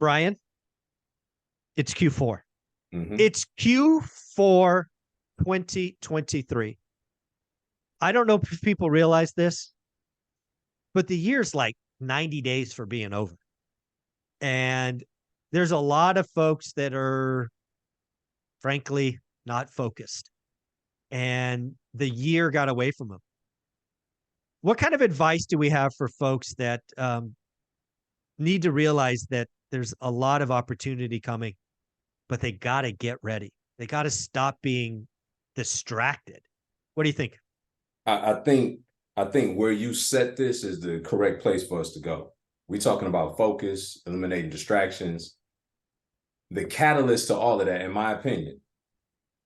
Brian, it's Q4. Mm-hmm. It's Q4 2023. I don't know if people realize this, but the year's like 90 days for being over. And there's a lot of folks that are, frankly, not focused. And the year got away from them. What kind of advice do we have for folks that need to realize that there's a lot of opportunity coming, but they got to get ready? They got to stop being distracted. What do you think? I think where you set this is the correct place for us to go. We're talking about focus, eliminating distractions. The catalyst to all of that, in my opinion,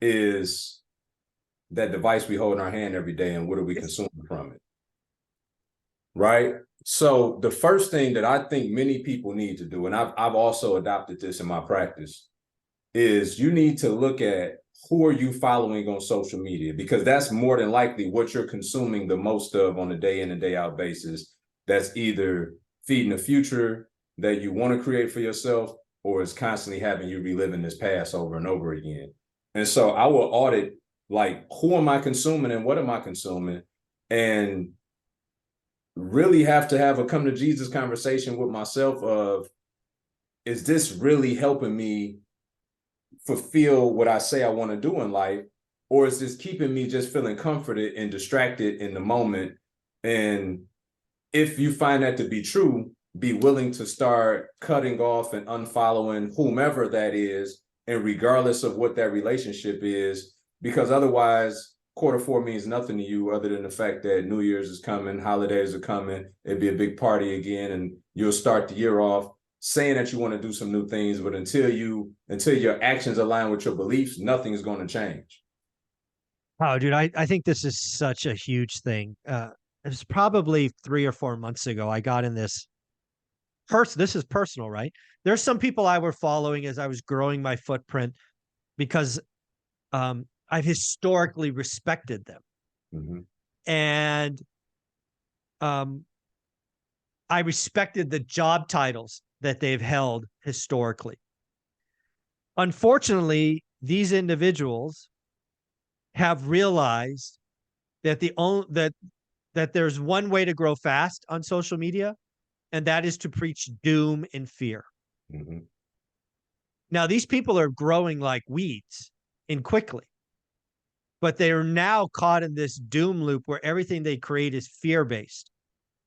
is that device we hold in our hand every day and what are we consuming from it, right? So the first thing that I think many people need to do, and I've also adopted this in my practice, is you need to look at who are you following on social media, because that's more than likely what you're consuming the most of on a day in and day out basis. That's either feeding the future that you want to create for yourself, or it's constantly having you reliving this past over and over again. And so I will audit, like, who am I consuming and what am I consuming? And really have to have a come to Jesus conversation with myself of, is this really helping me fulfill what I say I want to do in life? Or is this keeping me just feeling comforted and distracted in the moment? And if you find that to be true, be willing to start cutting off and unfollowing whomever that is, and regardless of what that relationship is, because otherwise Q4 means nothing to you other than the fact that New Year's is coming, holidays are coming, it'd be a big party again, and you'll start the year off saying that you want to do some new things, but until your actions align with your beliefs, nothing is going to change. Oh, dude, I think this is such a huge thing. It was probably 3 or 4 months ago. I got in this this is personal, right? There's some people I were following as I was growing my footprint because I've historically respected them. Mm-hmm. And I respected the job titles that they've held historically. Unfortunately, these individuals have realized that that there's one way to grow fast on social media, and that is to preach doom and fear. Mm-hmm. Now, these people are growing like weeds and quickly, but they are now caught in this doom loop where everything they create is fear-based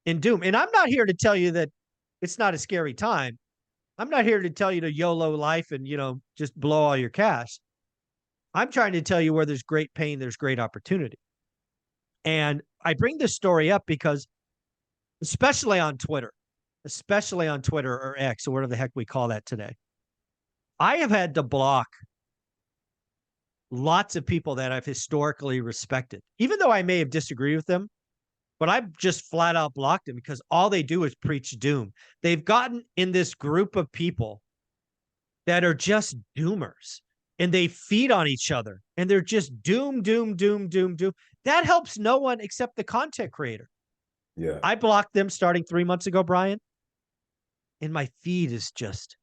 and doom. And I'm not here to tell you that it's not a scary time. I'm not here to tell you to YOLO life and, just blow all your cash. I'm trying to tell you where there's great pain, there's great opportunity. And I bring this story up because, especially on Twitter or X or whatever the heck we call that today, I have had to block lots of people that I've historically respected, even though I may have disagreed with them, but I've just flat out blocked them because all they do is preach doom. They've gotten in this group of people that are just doomers, and they feed on each other, and they're just doom, doom, doom, doom, doom. That helps no one except the content creator. Yeah. I blocked them starting 3 months ago, Brian, and my feed is just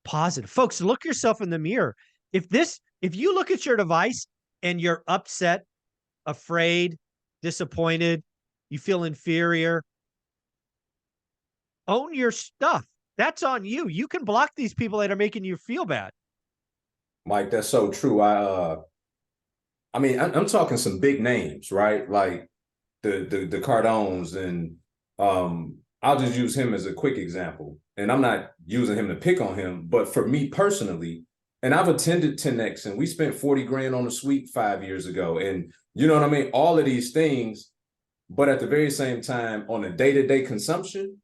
positive. Folks, look yourself in the mirror. If you look at your device and you're upset, afraid, disappointed, you feel inferior, own your stuff. That's on you. You can block these people that are making you feel bad. Mike, that's so true. I'm talking some big names, right? Like the Cardones, and I'll just use him as a quick example. And I'm not using him to pick on him, but for me personally, and I've attended 10X, and we spent 40 grand on a suite 5 years ago. And you know what I mean? All of these things, but at the very same time, on a day-to-day consumption,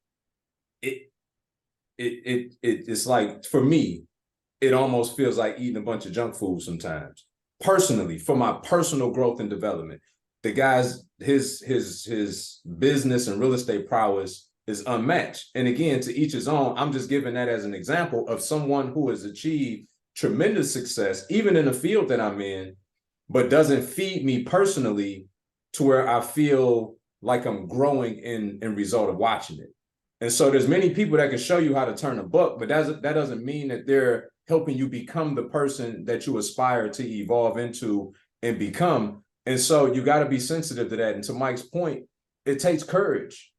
it's like, for me, it almost feels like eating a bunch of junk food sometimes. Personally, for my personal growth and development, the guy's his business and real estate prowess is unmatched. And again, to each his own. I'm just giving that as an example of someone who has achieved tremendous success, even in the field that I'm in, but doesn't feed me personally to where I feel like I'm growing in result of watching it. And so there's many people that can show you how to turn a buck, but that doesn't mean that they're helping you become the person that you aspire to evolve into and become. And so you got to be sensitive to that. And to Mike's point, it takes courage,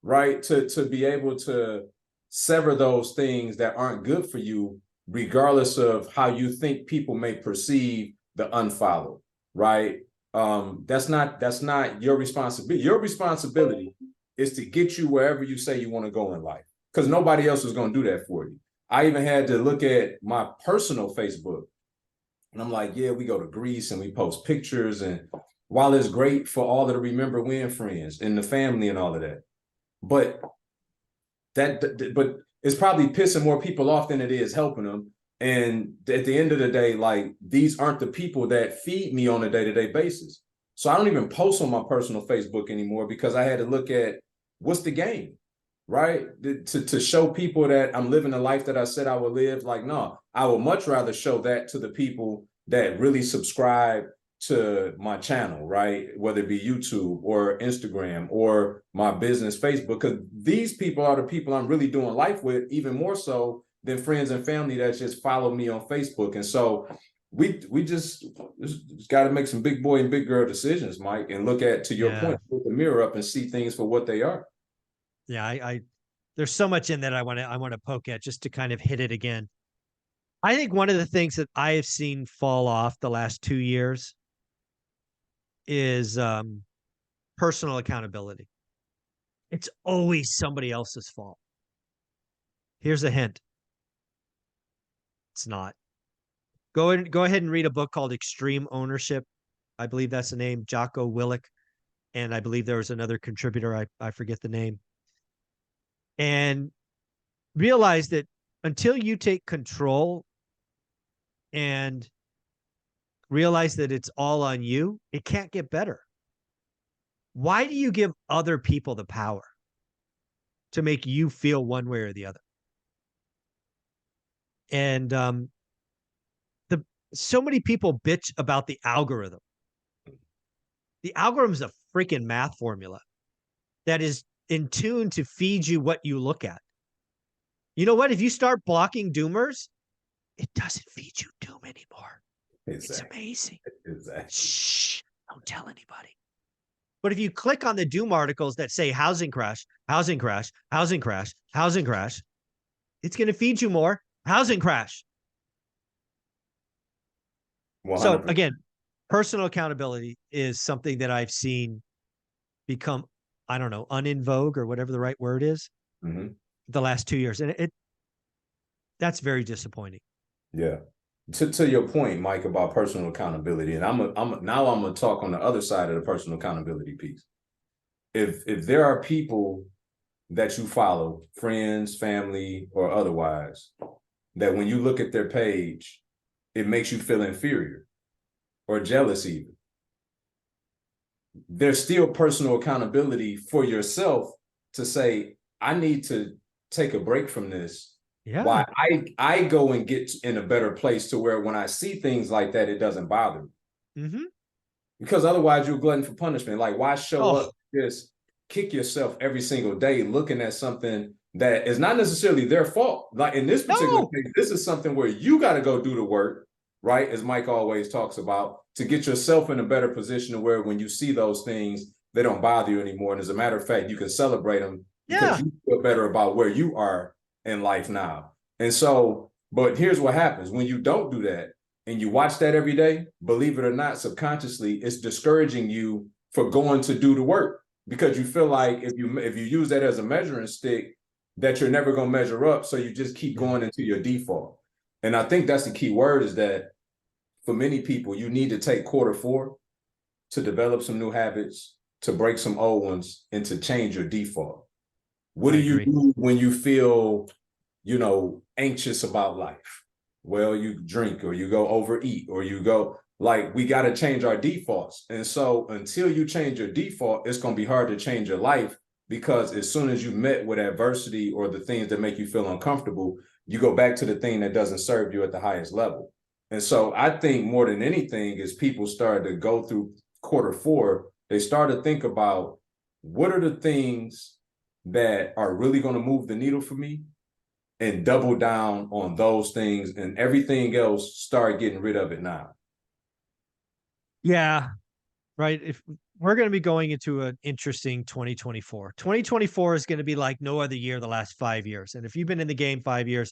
right? To be able to sever those things that aren't good for you, regardless of how you think people may perceive the unfollow, right? That's not your responsibility. Your responsibility is to get you wherever you say you want to go in life, because nobody else is going to do that for you. I even had to look at my personal Facebook, and I'm like, yeah, we go to Greece and we post pictures, and while it's great for all of the remember when friends and the family and all of that, but it's probably pissing more people off than it is helping them. And at the end of the day, like, these aren't the people that feed me on a day-to-day basis. So I don't even post on my personal Facebook anymore, because I had to look at what's the game, right? To show people that I'm living the life that I said I would live. Like, no, I would much rather show that to the people that really subscribe to my channel, right? Whether it be YouTube or Instagram or my business Facebook, because these people are the people I'm really doing life with, even more so than friends and family that just follow me on Facebook. And so we just got to make some big boy and big girl decisions, Mike, and look at, to your point, put the mirror up and see things for what they are. Yeah, I there's so much in that I want to poke at, just to kind of hit it again. I think one of the things that I have seen fall off the last 2 years is personal accountability. It's always somebody else's fault. Here's a hint. It's not. Go ahead and read a book called Extreme Ownership. I believe that's the name, Jocko Willink. And I believe there was another contributor, I forget the name. And realize that until you take control and realize that it's all on you, it can't get better. Why do you give other people the power to make you feel one way or the other? And so many people bitch about the algorithm. The algorithm is a freaking math formula that is in tune to feed you what you look at. You know what? If you start blocking doomers, it doesn't feed you doom anymore. Exactly. It's amazing. Exactly. Shh, don't tell anybody. But if you click on the doom articles that say housing crash, housing crash, housing crash, housing crash, it's going to feed you more housing crash. 100%. So again, personal accountability is something that I've seen become, I don't know, un in vogue, or whatever the right word is, the last 2 years. And that's very disappointing. Yeah. To your point, Mike, about personal accountability, and I'm gonna talk on the other side of the personal accountability piece. If there are people that you follow, friends, family, or otherwise, that when you look at their page, it makes you feel inferior or jealous even, there's still personal accountability for yourself to say, I need to take a break from this. Yeah. Why I go and get in a better place to where when I see things like that, it doesn't bother me. Because otherwise you're glutton for punishment. Like, why show up, just kick yourself every single day looking at something that is not necessarily their fault? Like in this particular case, this is something where you got to go do the work, right? As Mike always talks about, to get yourself in a better position to where when you see those things, they don't bother you anymore. And as a matter of fact, you can celebrate them because you feel better about where you are in life now. And so, but here's what happens when you don't do that and you watch that every day. Believe it or not, subconsciously, it's discouraging you for going to do the work, because you feel like if you use that as a measuring stick, that you're never going to measure up. So you just keep going into your default. And I think that's the key word, is that for many people, you need to take Q4 to develop some new habits, to break some old ones, and to change your default. What do you do when you feel, anxious about life? Well, you drink, or you go overeat, or you go, like, we got to change our defaults. And so until you change your default, it's going to be hard to change your life, because as soon as you met with adversity or the things that make you feel uncomfortable, you go back to the thing that doesn't serve you at the highest level. And so I think more than anything, as people started to go through Q4, they started to think about, what are the things that are really going to move the needle for me and double down on those things, and everything else, start getting rid of it now. Yeah, right. If we're going to be going into an interesting 2024, 2024 is going to be like no other year the last 5 years. And if you've been in the game 5 years,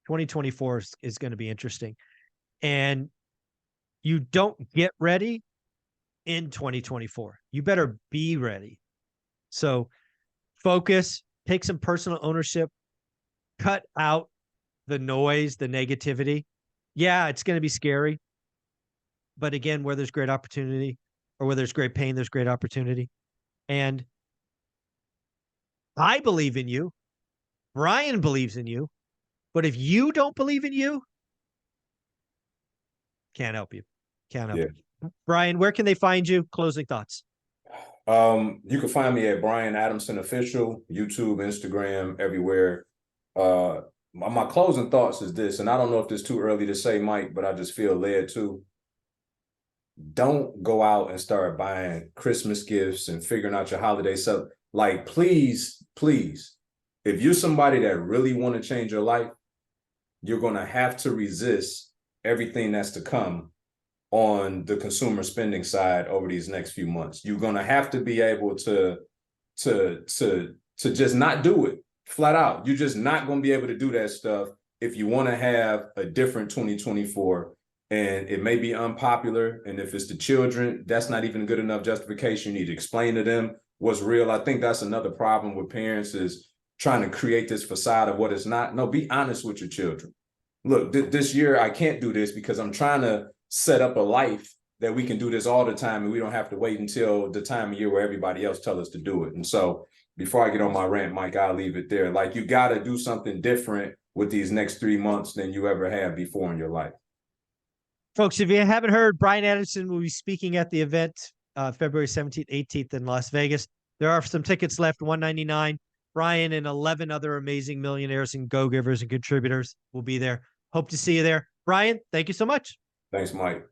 2024 is going to be interesting. And you don't get ready in 2024. You better be ready. So focus, take some personal ownership, cut out the noise, the negativity. Yeah, it's going to be scary. But again, where there's great opportunity or where there's great pain, there's great opportunity. And I believe in you. Brian believes in you. But if you don't believe in you, can't help you. Can't help you. Brian, where can they find you? Closing thoughts. You can find me at Brian Adamson Official, YouTube, Instagram, everywhere. My closing thoughts is this, and I don't know if it's too early to say, Mike, but I just feel led to. Don't go out and start buying Christmas gifts and figuring out your holiday stuff. Like, please, please, if you're somebody that really want to change your life, you're going to have to resist everything that's to come on the consumer spending side over these next few months. You're going to have to be able to just not do it flat out. You're just not going to be able to do that stuff if you want to have a different 2024. And it may be unpopular. And if it's the children, that's not even good enough justification. You need to explain to them what's real. I think that's another problem with parents, is trying to create this facade of what it's not. No, be honest with your children. Look, this year I can't do this because I'm trying to set up a life that we can do this all the time, and we don't have to wait until the time of year where everybody else tells us to do it. And so before I get on my rant, Mike, I'll leave it there. Like, you got to do something different with these next 3 months than you ever have before in your life. Folks, if you haven't heard, Brian Anderson will be speaking at the event February 17th, 18th in Las Vegas. There are some tickets left, $199. Brian and 11 other amazing millionaires and go-givers and contributors will be there. Hope to see you there. Brian, thank you so much. Thanks, Mike.